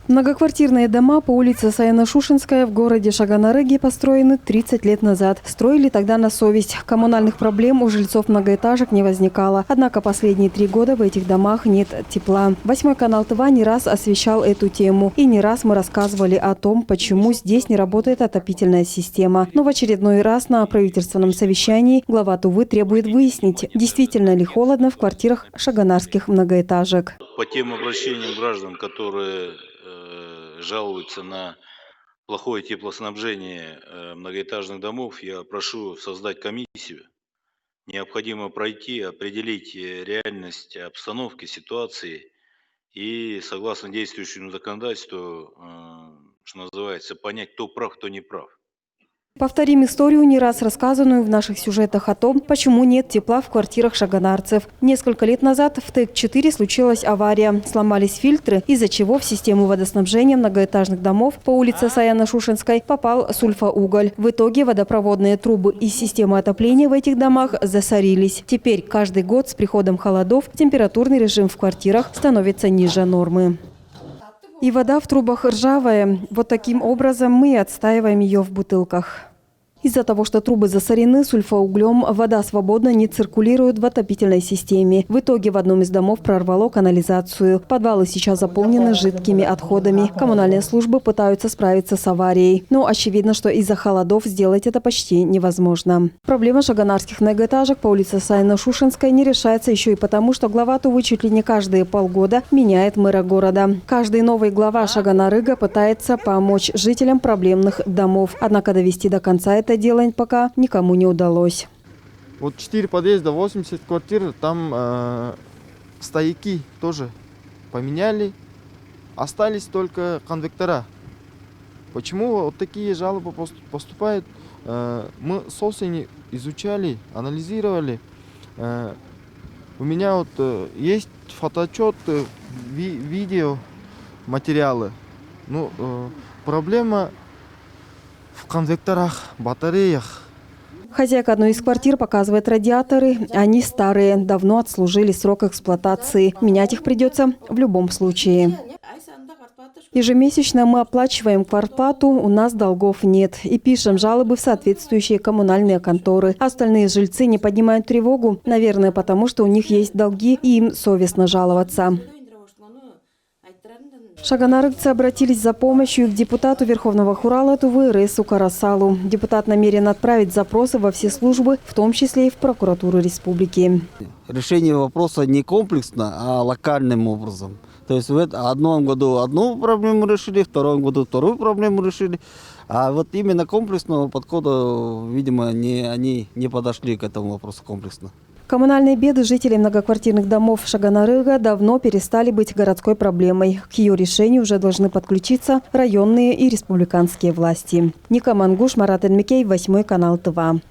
Многоквартирные дома по улице Саяно-Шушенская в городе Шагонарыге построены 30 лет назад. Строили тогда на совесть. Коммунальных проблем у жильцов многоэтажек не возникало. Однако последние 3 года в этих домах нет тепла. 8 канал ТВ не раз освещал эту тему. И не раз мы рассказывали о том, почему здесь не работает отопительная система. Но в очередной раз на правительственном совещании глава Тувы требует выяснить, действительно ли холодно в квартирах шагонарских многоэтажек. По тем обращениям граждан, которые жалуются на плохое теплоснабжение многоэтажных домов, я прошу создать комиссию. Необходимо пройти, определить реальность обстановки, ситуации и, согласно действующему законодательству, что называется, понять, кто прав, кто не прав. Повторим историю, не раз рассказанную в наших сюжетах о том, почему нет тепла в квартирах шагонарцев. Несколько лет назад в ТЭК-4 случилась авария. Сломались фильтры, из-за чего в систему водоснабжения многоэтажных домов по улице Саяно-Шушенской попал сульфоуголь. В итоге водопроводные трубы и системы отопления в этих домах засорились. Теперь каждый год с приходом холодов температурный режим в квартирах становится ниже нормы. И вода в трубах ржавая. Вот таким образом мы отстаиваем ее в бутылках. Из-за того, что трубы засорены сульфоуглем, вода свободно не циркулирует в отопительной системе. В итоге в одном из домов прорвало канализацию. Подвалы сейчас заполнены жидкими отходами. Коммунальные службы пытаются справиться с аварией. Но очевидно, что из-за холодов сделать это почти невозможно. Проблема шагонарских многоэтажек по улице Саяно-Шушенской не решается еще и потому, что глава Тувы чуть ли не каждые полгода меняет мэра города. Каждый новый глава Шагонарыга пытается помочь жителям проблемных домов. Однако довести до конца это дело пока никому не удалось. Вот 4 подъезда, 80 квартир, там стояки тоже поменяли. Остались только конвектора. Почему вот такие жалобы поступают? Мы с осени изучали, анализировали. У меня вот есть фотоотчет, видео, материалы. Ну, проблема в конвекторах, батареях. Хозяйка одной из квартир показывает радиаторы. Они старые, давно отслужили срок эксплуатации. Менять их придется в любом случае. Ежемесячно мы оплачиваем квартплату, у нас долгов нет. И пишем жалобы в соответствующие коммунальные конторы. Остальные жильцы не поднимают тревогу, наверное, потому что у них есть долги и им совестно жаловаться. Шагонарыгцы обратились за помощью к депутату Верховного Хурала Тувы Рейсу Карасалу. Депутат намерен отправить запросы во все службы, в том числе и в прокуратуру республики. Решение вопроса не комплексно, а локальным образом. То есть в одном году одну проблему решили, в втором году вторую проблему решили. А вот именно комплексного подхода, видимо, они не подошли к этому вопросу комплексно. Коммунальные беды жителей многоквартирных домов Шагонарыга давно перестали быть городской проблемой. К ее решению уже должны подключиться районные и республиканские власти. Ника Мангуш, Марат Эльмикей, 8 канал ТВ.